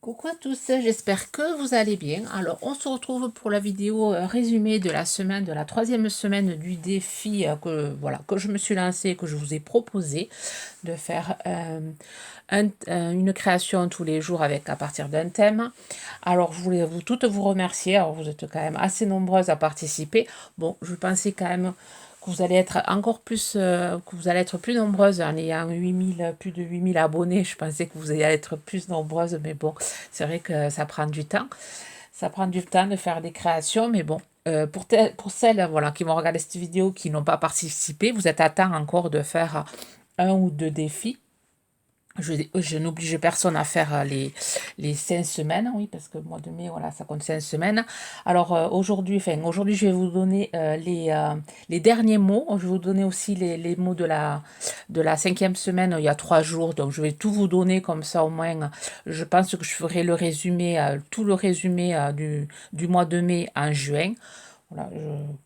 Coucou à tous, j'espère que vous allez bien. Alors, on se retrouve pour la vidéo résumée de la semaine, de la troisième semaine du défi que je me suis lancé, que je vous ai proposé de faire une création tous les jours à partir d'un thème. Alors, je voulais toutes vous remercier. Alors, vous êtes quand même assez nombreuses à participer. Bon, je pensais quand même que vous allez être encore plus, que vous allez être plus nombreuses en ayant plus de 8000 abonnés. Je pensais que vous alliez être plus nombreuses, mais bon, c'est vrai que ça prend du temps. Ça prend du temps de faire des créations, mais bon, pour celles voilà, qui vont regarder cette vidéo, qui n'ont pas participé, vous êtes à temps encore de faire un ou deux défis. Je n'oblige personne à faire les 5 semaines, oui, parce que le mois de mai, voilà, ça compte 5 semaines. Alors aujourd'hui, je vais vous donner les derniers mots. Je vais vous donner aussi les mots de la 5e semaine, il y a 3 jours. Donc je vais tout vous donner comme ça au moins. Je pense que je ferai le résumé, tout le résumé du mois de mai en juin. Voilà,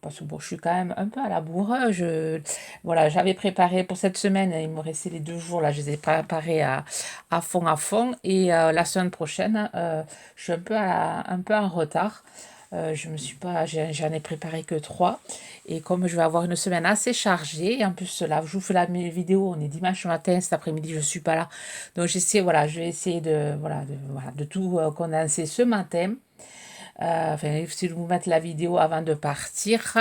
parce que bon, je suis quand même un peu à la bourre. Voilà, j'avais préparé pour cette semaine, il me restait les 2 jours, là, je les ai préparés à fond. Et la semaine prochaine, je suis un peu en retard. Je me suis pas, j'en ai préparé que 3. Et comme je vais avoir une semaine assez chargée, et en plus là, je vous fais la vidéo, on est dimanche matin, cet après-midi, je suis pas là. Donc voilà, je vais essayer de tout condenser ce matin. Si je vous mettre la vidéo avant de partir.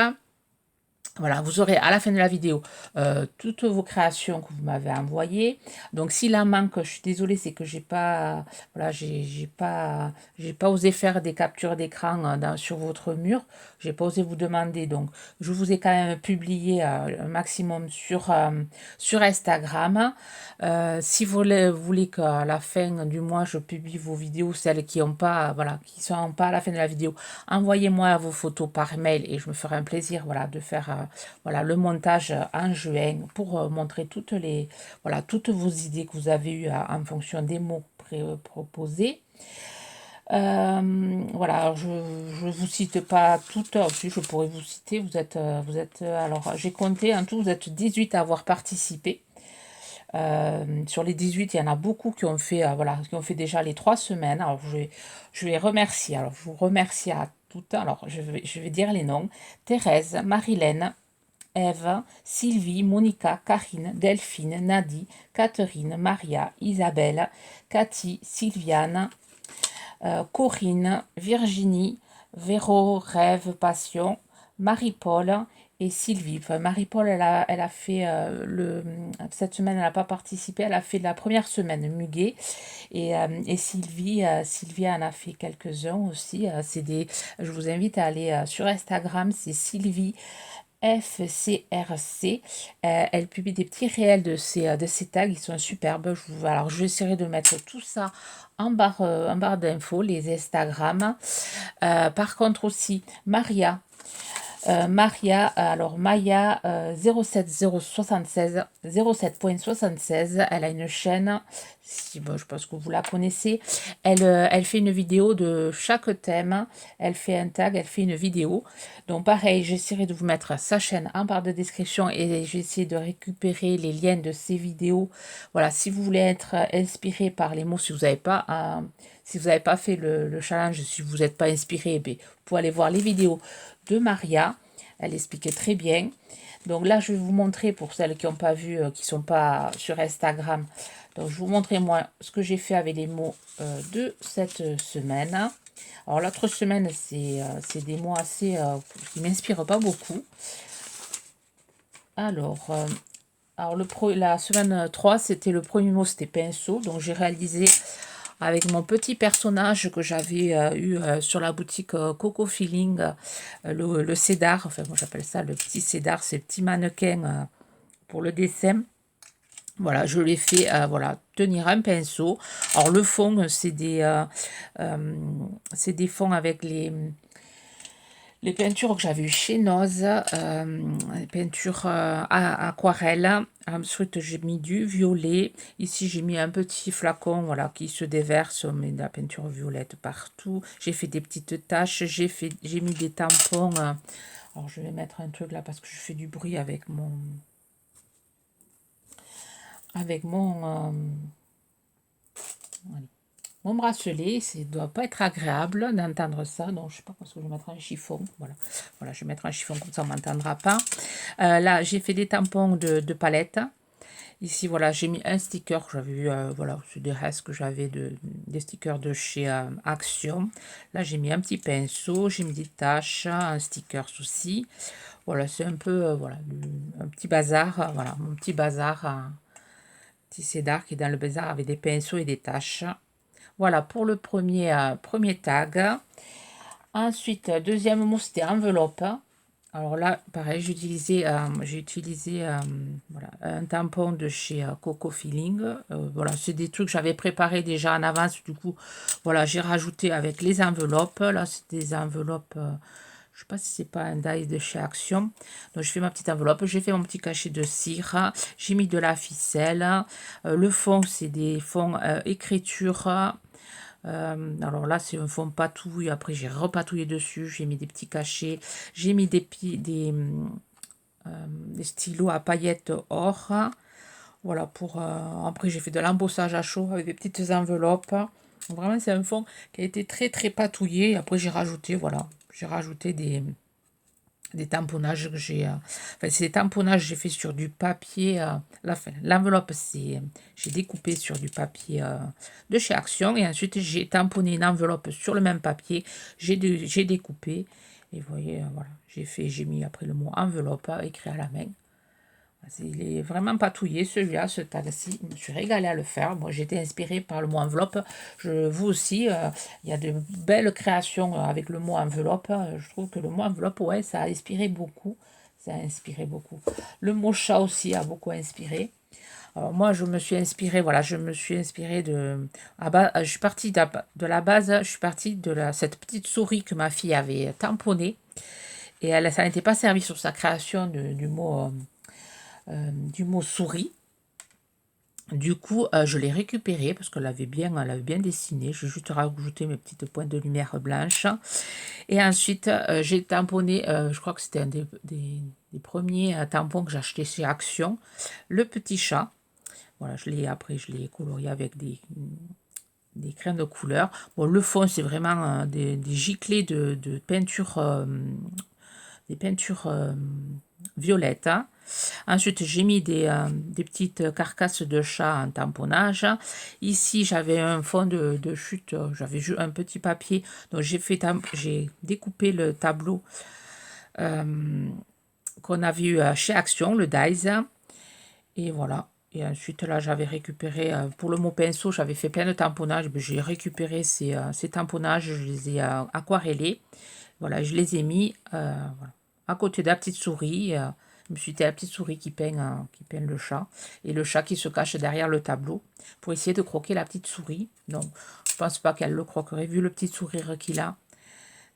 Voilà, vous aurez à la fin de la vidéo toutes vos créations que vous m'avez envoyées. Donc s'il en manque, je suis désolée, c'est que voilà, j'ai pas osé faire des captures d'écran sur votre mur. J'ai pas osé vous demander. Donc je vous ai quand même publié un maximum sur Instagram. Si vous voulez qu'à la fin du mois, je publie vos vidéos, celles qui ont pas, voilà, qui sont pas à la fin de la vidéo, envoyez-moi vos photos par mail et je me ferai un plaisir, voilà, de faire voilà, le montage en juin pour montrer toutes vos idées que vous avez eues en fonction des mots proposés. Voilà, alors je ne vous cite pas toutes, aussi je pourrais vous citer, alors j'ai compté, en tout vous êtes 18 à avoir participé. Sur les 18, il y en a beaucoup qui ont fait, qui ont fait déjà les 3 semaines. Alors, je les remercie. Alors, je vous remercie à toutes. Alors, je vais dire les noms. Thérèse, Marilène, Ève, Sylvie, Monica, Karine, Delphine, Nadie, Catherine, Maria, Isabelle, Cathy, Sylviane, Corinne, Virginie, Véro, Rêve, Passion, Marie-Paul et Sylvie. Enfin, Marie-Paul, elle a fait cette semaine, elle n'a pas participé, elle a fait la première semaine Muguet. Et Sylvie, Sylvie en a fait quelques-uns aussi. Je vous invite à aller sur Instagram, c'est Sylvie FCRC. Elle publie des petits réels de ces tags, ils sont superbes. Alors, je vais essayer de mettre tout ça en barre d'infos, les Instagram. Par contre aussi, Maya 07076, 07.76, elle a une chaîne, je pense que vous la connaissez. Elle fait une vidéo de chaque thème, elle fait un tag, elle fait une vidéo. Donc pareil, j'essaierai de vous mettre sa chaîne en barre de description et j'ai essayé de récupérer les liens de ces vidéos. Voilà, si vous voulez être inspiré par les mots, si vous n'avez pas fait le challenge, si vous n'êtes pas inspiré, vous pouvez aller voir les vidéos de Maria. Elle expliquait très bien. Donc là, je vais vous montrer pour celles qui n'ont pas vu, qui ne sont pas sur Instagram. Donc je vais vous montrer moi ce que j'ai fait avec les mots de cette semaine. Alors l'autre semaine, c'est des mots assez qui ne m'inspirent pas beaucoup. Alors, la semaine 3, c'était le premier mot, c'était pinceau. Donc j'ai réalisé avec mon petit personnage que j'avais eu sur la boutique Coco Feeling, le cédar, enfin moi j'appelle ça le petit cédar, c'est le petit mannequin pour le dessin. Voilà, je l'ai fait tenir un pinceau. Alors le fond, c'est des fonds avec les peintures que j'avais eues chez Noz, les peintures aquarelle. Ensuite, j'ai mis du violet. Ici, j'ai mis un petit flacon qui se déverse. On met de la peinture violette partout. J'ai fait des petites taches. J'ai mis des tampons. Alors, je vais mettre un truc là parce que je fais du bruit avec mon... Voilà. mon bracelet. Ça ne doit pas être agréable d'entendre ça. Donc, je sais pas parce que je vais mettre un chiffon. Voilà, voilà, je vais mettre un chiffon comme ça, on ne m'entendra pas. Là, j'ai fait des tampons de palette. Ici, voilà, j'ai mis un sticker que j'avais eu, voilà, c'est des restes que j'avais des stickers de chez Action. Là, j'ai mis un petit pinceau, j'ai mis des taches, un sticker aussi. Voilà, c'est un peu, voilà, un petit bazar, voilà, mon petit bazar, petit cédar qui est dans le bazar avec des pinceaux et des taches. Voilà, pour le premier tag. Ensuite, deuxième mot, c'était enveloppe. Alors là, pareil, j'ai utilisé voilà, un tampon de chez Coco Feeling. Voilà, c'est des trucs que j'avais préparés déjà en avance. Du coup, voilà, j'ai rajouté avec les enveloppes. Là, c'est des enveloppes, je sais pas si c'est pas un die de chez Action. Donc, je fais ma petite enveloppe. J'ai fait mon petit cachet de cire. J'ai mis de la ficelle. Le fond, c'est des fonds écriture. Alors là, c'est un fond patouille. Après, j'ai repatouillé dessus. J'ai mis des petits cachets. J'ai mis des stylos à paillettes or. Voilà, après, j'ai fait de l'embossage à chaud avec des petites enveloppes. Vraiment, c'est un fond qui a été très, très patouillé. Après, j'ai rajouté, voilà, j'ai rajouté des tamponnages que j'ai. Enfin, c'est des tamponnages que j'ai fait sur du papier. L'enveloppe, j'ai découpé sur du papier de chez Action. Et ensuite, j'ai tamponné une enveloppe sur le même papier. J'ai découpé. Et vous voyez, voilà, j'ai mis après le mot enveloppe écrit à la main. Il est vraiment patouillé celui-là, ce tag-ci. Je me suis régalée à le faire. Moi, j'ai été inspirée par le mot enveloppe. Vous aussi, il y a de belles créations avec le mot enveloppe. Je trouve que le mot enveloppe, ouais, ça a inspiré beaucoup. Ça a inspiré beaucoup. Le mot chat aussi a beaucoup inspiré. Alors moi, je me suis inspirée, voilà, je me suis inspirée je suis partie de la base, je suis partie de cette petite souris que ma fille avait tamponnée. Et ça n'était pas servi sur sa création du mot souris. Du coup, je l'ai récupéré parce qu'elle avait bien dessiné. J'ai juste rajouté mes petites pointes de lumière blanche. Et ensuite, j'ai tamponné, je crois que c'était un des premiers tampons que j'ai acheté chez Action, le petit chat. Voilà, après, je l'ai colorié avec des crèmes de couleur. Bon, le fond, c'est vraiment des giclées de peinture, des peintures violettes. Ensuite, j'ai mis des petites carcasses de chat en tamponnage. Ici, j'avais un fond de chute, j'avais juste un petit papier. Donc, j'ai découpé le tableau qu'on a vu chez Action, le Dies. Et voilà. Et ensuite, là, j'avais récupéré, pour le mot pinceau, j'avais fait plein de tamponnages. J'ai récupéré ces tamponnages, je les ai aquarellés. Voilà, je les ai mis voilà, à côté de la petite souris. Je me suis dit, la petite souris qui peint le chat. Et le chat qui se cache derrière le tableau pour essayer de croquer la petite souris. Donc, je pense pas qu'elle le croquerait, vu le petit sourire qu'il a.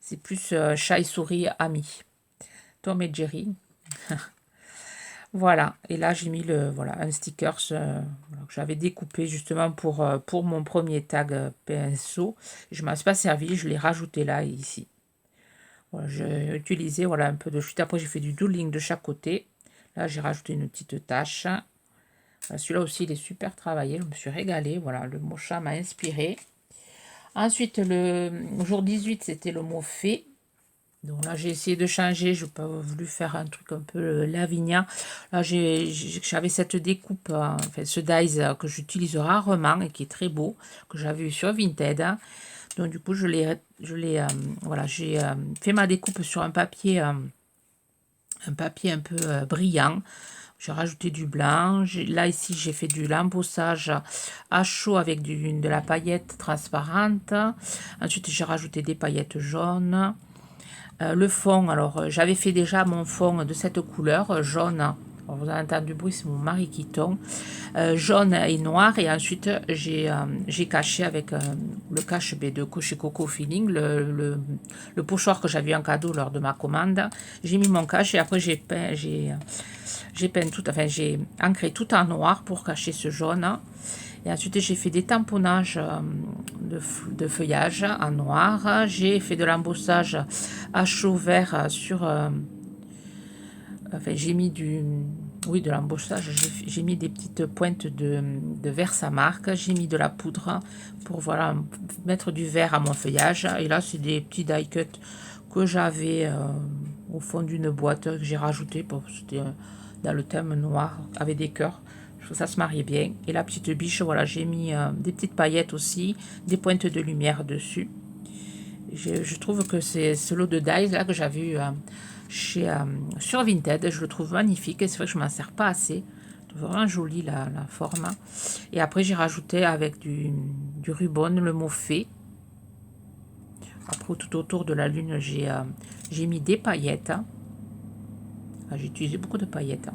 C'est plus chat et souris amis. Tom et Jerry. Voilà, et là j'ai mis un sticker voilà, que j'avais découpé justement pour mon premier tag pinceau. Je ne m'en suis pas servi, je l'ai rajouté là et ici. Voilà, j'ai utilisé voilà, un peu de chute. Après j'ai fait du doodling de chaque côté. Là j'ai rajouté une petite tache. Voilà, celui-là aussi il est super travaillé, je me suis régalée. Voilà, le mot chat m'a inspiré. Ensuite, le jour 18, c'était le mot fée. Donc là, j'ai essayé de changer, je n'ai pas voulu faire un truc un peu Lavinia. Là, j'avais cette découpe, enfin ce dies que j'utilise rarement et qui est très beau, que j'avais eu sur Vinted. Donc du coup, voilà, j'ai fait ma découpe sur un papier un peu brillant. J'ai rajouté du blanc. Là, ici, j'ai fait de l'embossage à chaud avec de la paillette transparente. Ensuite, j'ai rajouté des paillettes jaunes. Le fond, alors j'avais fait déjà mon fond de cette couleur, jaune. Alors, vous avez entendu du bruit, c'est mon mari qui tombe. Jaune et noir. Et ensuite, j'ai caché avec le cache-B de chez Coco Feeling, le pochoir que j'avais eu en cadeau lors de ma commande. J'ai mis mon cache et après j'ai peint tout, enfin j'ai ancré tout en noir pour cacher ce jaune. Et ensuite, j'ai fait des tamponnages de feuillage en noir. J'ai fait de l'embossage à chaud vert sur... enfin, j'ai mis oui, de l'embossage. J'ai mis des petites pointes de Versamark. J'ai mis de la poudre pour voilà, mettre du vert à mon feuillage. Et là, c'est des petits die cuts que j'avais au fond d'une boîte que j'ai rajouté. C'était dans le thème noir avec des cœurs. Je trouve que ça se mariait bien. Et la petite biche, voilà, j'ai mis des petites paillettes aussi, des pointes de lumière dessus. Je trouve que c'est ce lot de dies là que j'avais eu sur Vinted, je le trouve magnifique et c'est vrai que je m'en sers pas assez. Je trouve vraiment joli la forme. Et après j'ai rajouté avec du ruban le mot fait. Après tout autour de la lune j'ai mis des paillettes. J'ai utilisé beaucoup de paillettes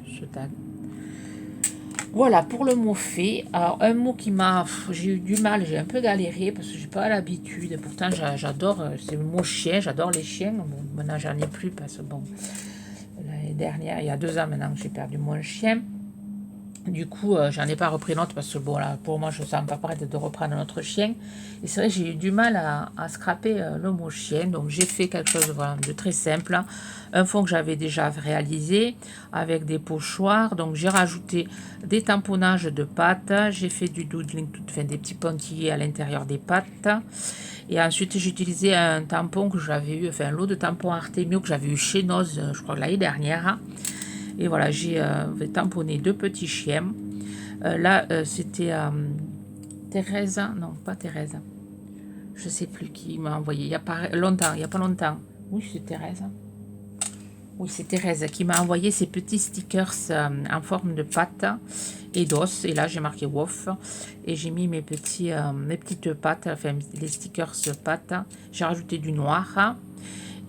sur ce tag. Voilà pour le mot fait. Alors un mot qui m'a... J'ai eu du mal, j'ai un peu galéré parce que j'ai pas l'habitude. Pourtant j'adore, c'est le mot chien, j'adore les chiens. Bon, maintenant j'en ai plus parce que bon, l'année dernière, il y a 2 ans maintenant que j'ai perdu mon chien. Du coup, j'en ai pas repris l'autre parce que bon là, pour moi je ne sens pas prête de reprendre notre chien. Et c'est vrai que j'ai eu du mal à scraper le mot chien. Donc j'ai fait quelque chose voilà, de très simple. Un fond que j'avais déjà réalisé avec des pochoirs. Donc j'ai rajouté des tamponnages de pâtes. J'ai fait du doodling, enfin, des petits pointillés à l'intérieur des pâtes. Et ensuite j'ai utilisé un tampon que j'avais eu, enfin un lot de tampons Artemio que j'avais eu chez Noz, je crois l'année dernière. Et voilà, j'ai tamponné 2 petits chiens. Là, c'était Thérèse, non, pas Thérèse. Je sais plus qui m'a envoyé. Il n'y a pas longtemps. Oui, c'est Thérèse. Oui, c'est Thérèse qui m'a envoyé ces petits stickers en forme de pâte et d'os. Et là, j'ai marqué WOF. Et j'ai mis mes petites pâtes, enfin les stickers pâtes. J'ai rajouté du noir.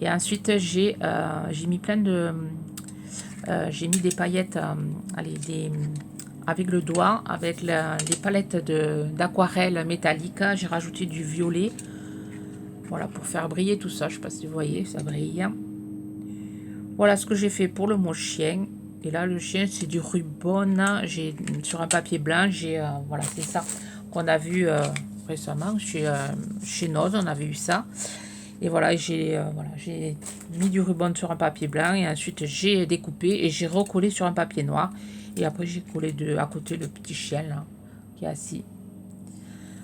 Et ensuite, j'ai mis plein de... j'ai mis des paillettes avec le doigt, avec les palettes d'aquarelle métallique. J'ai rajouté du violet. Voilà, pour faire briller tout ça. Je ne sais pas si vous voyez, ça brille. Voilà ce que j'ai fait pour le mot chien. Et là, le chien, c'est du ruban. J'ai sur un papier blanc. Voilà, c'est ça qu'on a vu récemment chez Noz. On avait eu ça. Et voilà, j'ai mis du ruban sur un papier blanc et ensuite j'ai découpé et j'ai recollé sur un papier noir. Et après j'ai collé à côté le petit chien là, qui est assis.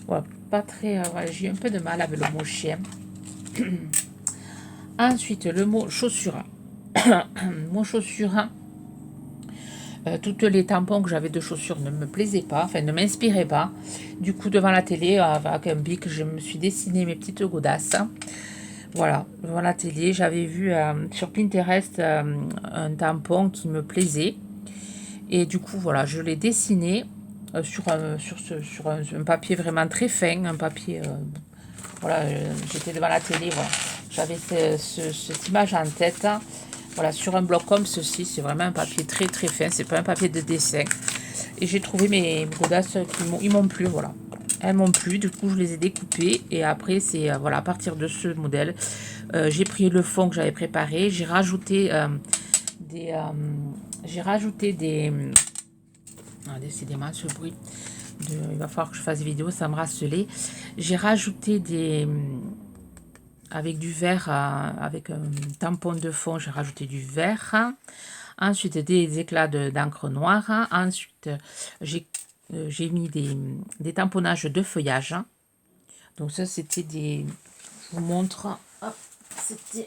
Voilà, pas très... voilà, j'ai un peu de mal avec le mot chien. Ensuite, le mot chaussure. Mot chaussure. Toutes les tampons que j'avais de chaussures ne me plaisaient pas, enfin ne m'inspiraient pas. Du coup, devant la télé, avec un bic, je me suis dessiné mes petites godasses. Voilà, devant la télé, j'avais vu sur Pinterest un tampon qui me plaisait. Et du coup, voilà, je l'ai dessiné sur un papier vraiment très fin, un papier... voilà, j'étais devant la télé, voilà. J'avais cette image en tête. Voilà, sur un bloc comme ceci, c'est vraiment un papier très très fin, c'est pas un papier de dessin. Et j'ai trouvé mes godasses qui m'ont plu, voilà. Elles m'ont plu, du coup je les ai découpées et après c'est voilà, à partir de ce modèle, j'ai pris le fond que j'avais préparé, j'ai rajouté des décidément ce bruit il va falloir que je fasse vidéo, ça me rasselait. J'ai rajouté avec du vert, avec un tampon de fond, j'ai rajouté du vert. Ensuite, des éclats d'encre noire. Ensuite, j'ai mis des tamponnages de feuillage. Donc ça, c'était des... Je vous montre. C'était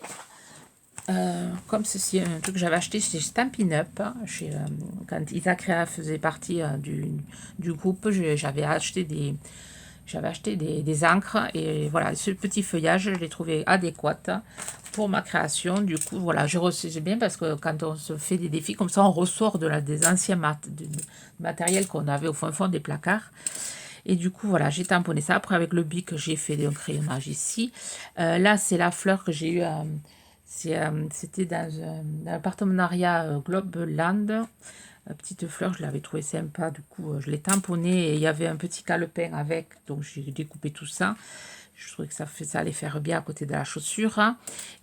comme ceci, un truc que j'avais acheté chez Stampin' Up. Quand Isacrea faisait partie du groupe, j'avais acheté des encres et voilà, ce petit feuillage, je l'ai trouvé adéquat pour ma création. Du coup, voilà, c'est bien parce que quand on se fait des défis comme ça, on ressort des anciens matériels qu'on avait au fond des placards. Et du coup, voilà, j'ai tamponné ça. Après, avec le bic, j'ai fait un crayonnage ici. Là, c'est la fleur que j'ai eue. C'était dans un partenariat Globeland. La petite fleur, je l'avais trouvé sympa. Du coup, je l'ai tamponné et il y avait un petit calepin avec. Donc, j'ai découpé tout ça. Je trouvais que ça allait faire bien à côté de la chaussure.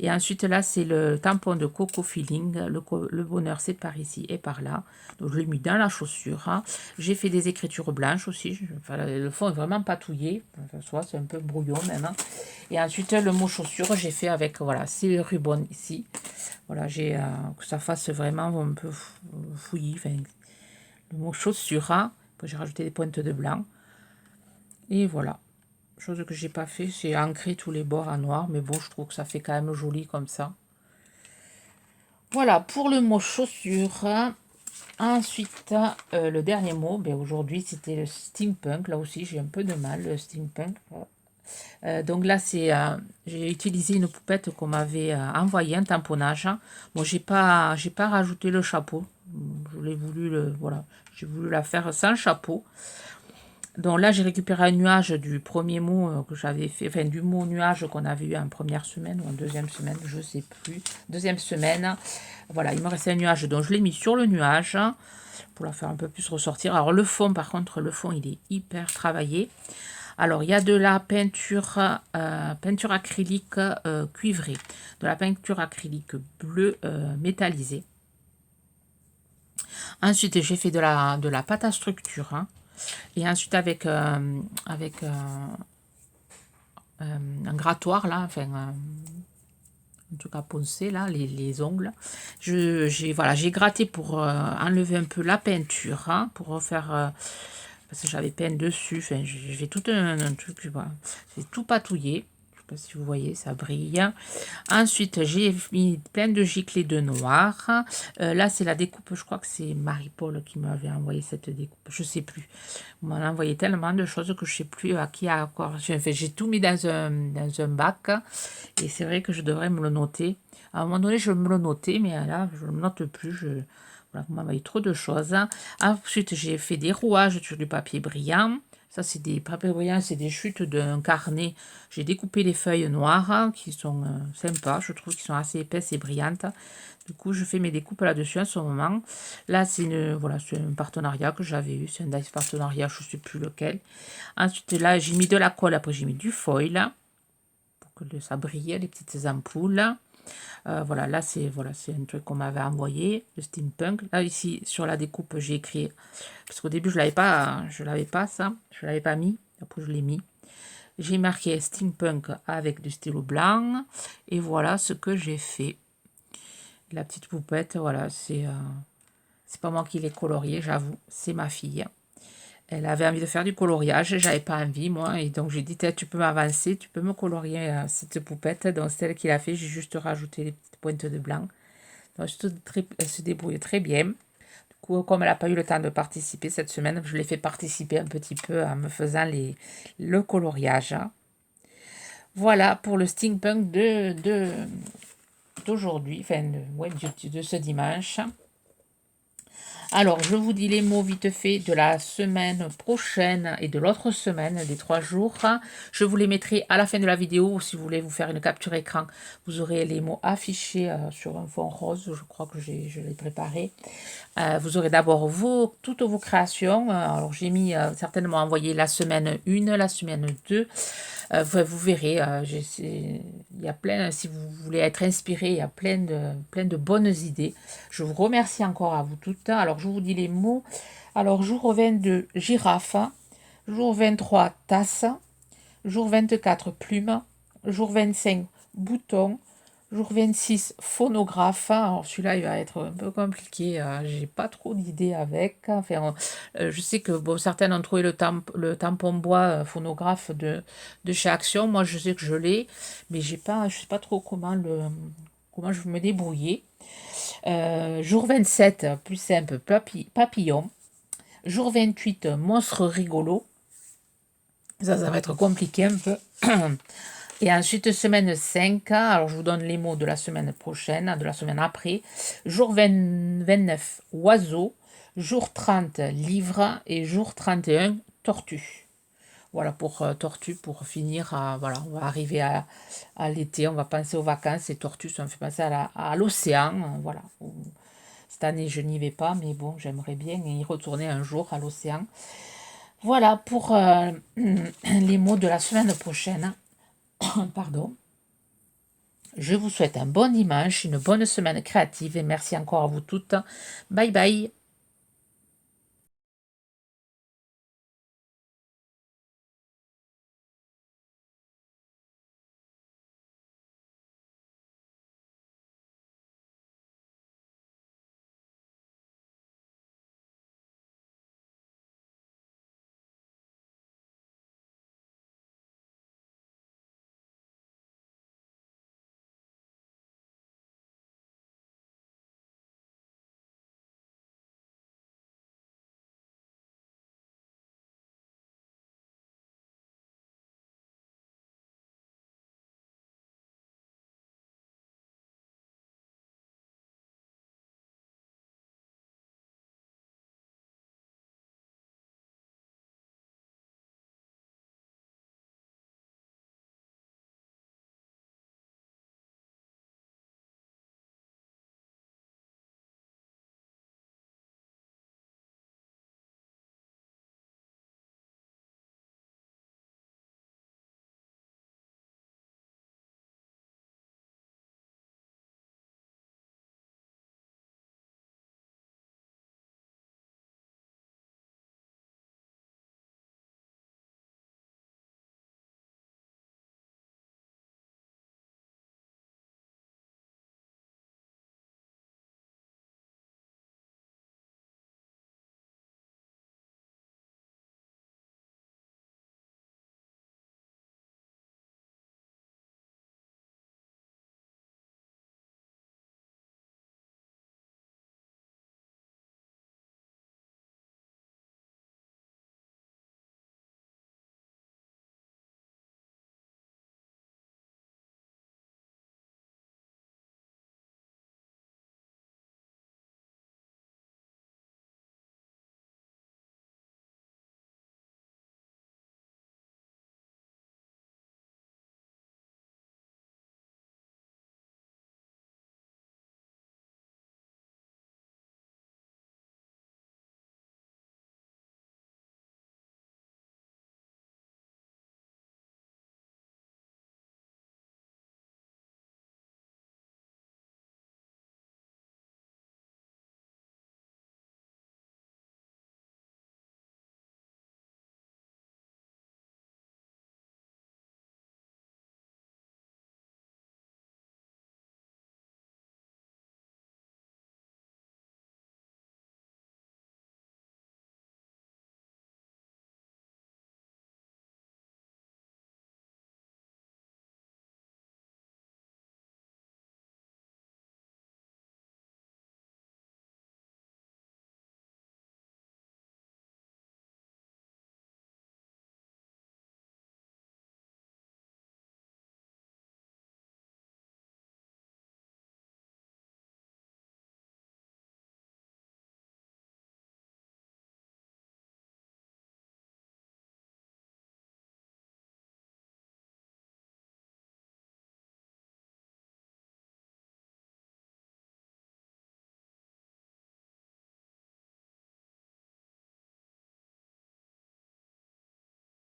Et ensuite, là, c'est le tampon de Coco Feeling. Le bonheur, c'est par ici et par là. Donc, je l'ai mis dans la chaussure. J'ai fait des écritures blanches aussi. Enfin, le fond est vraiment patouillé. Enfin, c'est un peu brouillon même. Et ensuite, le mot chaussure, j'ai fait avec, voilà, ces rubans ici. Voilà, j'ai que ça fasse vraiment un peu fouillis. Enfin, le mot chaussure. Après, j'ai rajouté des pointes de blanc. Et voilà. Chose que j'ai pas fait, c'est ancrer tous les bords en noir. Mais bon, je trouve que ça fait quand même joli comme ça. Voilà, pour le mot chaussure. Ensuite, le dernier mot, ben aujourd'hui, c'était le steampunk. Là aussi, j'ai un peu de mal, le steampunk. Donc là, j'ai utilisé une poupette qu'on m'avait envoyée, un tamponnage. Bon, j'ai pas rajouté le chapeau. Je l'ai voulu, voilà, j'ai voulu la faire sans chapeau. Donc là, j'ai récupéré un nuage du premier mot que j'avais fait, enfin du mot nuage qu'on avait eu en première semaine ou en deuxième semaine, je sais plus. Deuxième semaine. Voilà, il me restait un nuage, donc je l'ai mis sur le nuage pour la faire un peu plus ressortir. Alors le fond, par contre, le fond, il est hyper travaillé. Alors, il y a de la peinture acrylique cuivrée, de la peinture acrylique bleue métallisée. Ensuite, j'ai fait de la pâte à structure. Et ensuite, avec un grattoir, là, enfin, en tout cas poncé, là, les ongles, j'ai gratté pour enlever un peu la peinture, pour refaire... parce que j'avais peint dessus, enfin, j'ai fait tout un truc, voilà. C'est tout patouillé. Je sais pas si vous voyez, ça brille. Ensuite, j'ai mis plein de giclées de noir. Là, c'est la découpe, je crois que c'est Marie-Paul qui m'avait envoyé cette découpe. Je sais plus. On m'en a envoyé tellement de choses que je sais plus à qui a quoi. Enfin, j'ai tout mis dans un bac. Et c'est vrai que je devrais me le noter. À un moment donné, je me le notais, mais là, je ne me note plus. Voilà, vous m'envoyez trop de choses. Ensuite, j'ai fait des rouages sur du papier brillant. Ça, c'est des papiers brillants, c'est des chutes d'un carnet. J'ai découpé les feuilles noires qui sont sympas. Je trouve qu'ils sont assez épaisses et brillantes. Du coup, je fais mes découpes là-dessus en ce moment. Là, voilà, c'est un partenariat que j'avais eu. C'est un dice partenariat, je ne sais plus lequel. Ensuite, là, j'ai mis de la colle. Après, j'ai mis du foil pour que ça brille, les petites ampoules. Voilà, là, c'est un truc qu'on m'avait envoyé, le steampunk. Là, ici, sur la découpe, j'ai écrit, parce qu'au début, je l'avais pas ça, je l'avais pas mis, après, je l'ai mis. J'ai marqué steampunk avec du stylo blanc, et voilà ce que j'ai fait. La petite poupette, voilà, c'est pas moi qui l'ai coloriée, j'avoue, c'est ma fille. Elle avait envie de faire du coloriage, j'avais pas envie, moi, et donc j'ai dit, tu peux m'avancer, tu peux me colorier cette poupette. Donc, c'est elle qui l'a fait, j'ai juste rajouté les petites pointes de blanc. Donc, elle se débrouille très bien. Du coup, comme elle n'a pas eu le temps de participer cette semaine, je l'ai fait participer un petit peu en me faisant le coloriage. Voilà pour le steampunk d'aujourd'hui, enfin, de ce dimanche. Alors, je vous dis les mots vite fait de la semaine prochaine et de l'autre semaine, des 3 jours. Je vous les mettrai à la fin de la vidéo. Si vous voulez vous faire une capture écran, vous aurez les mots affichés sur un fond rose. Je crois que je l'ai préparé. Vous aurez d'abord toutes vos créations. Alors, j'ai mis certainement envoyé la semaine 1, la semaine 2. Vous verrez, il y a plein, si vous voulez être inspiré, il y a plein de bonnes idées. Je vous remercie encore à vous toutes. Alors, je vous dis les mots. Alors, jour 22, girafe. Jour 23, tasse. Jour 24, plume. Jour 25, bouton. Jour 26, phonographe. Alors celui-là, il va être un peu compliqué. J'ai pas trop d'idées avec. Enfin, je sais que bon, certaines ont trouvé le tampon bois phonographe de chez Action. Moi, je sais que je l'ai, mais je sais pas trop comment je vais me débrouiller. Jour 27, plus simple, papillon. Jour 28, monstre rigolo. Ça va être compliqué un peu. Et ensuite, semaine 5, alors je vous donne les mots de la semaine prochaine, de la semaine après. Jour 29, oiseau. Jour 30, livre. Et jour 31, tortue. Voilà pour tortue, pour finir. Voilà, on va arriver à l'été, on va penser aux vacances. Et tortue, ça me fait penser à l'océan. Voilà. Cette année, je n'y vais pas, mais bon, j'aimerais bien y retourner un jour à l'océan. Voilà pour les mots de la semaine prochaine. Pardon. Je vous souhaite un bon dimanche, une bonne semaine créative et merci encore à vous toutes. Bye bye.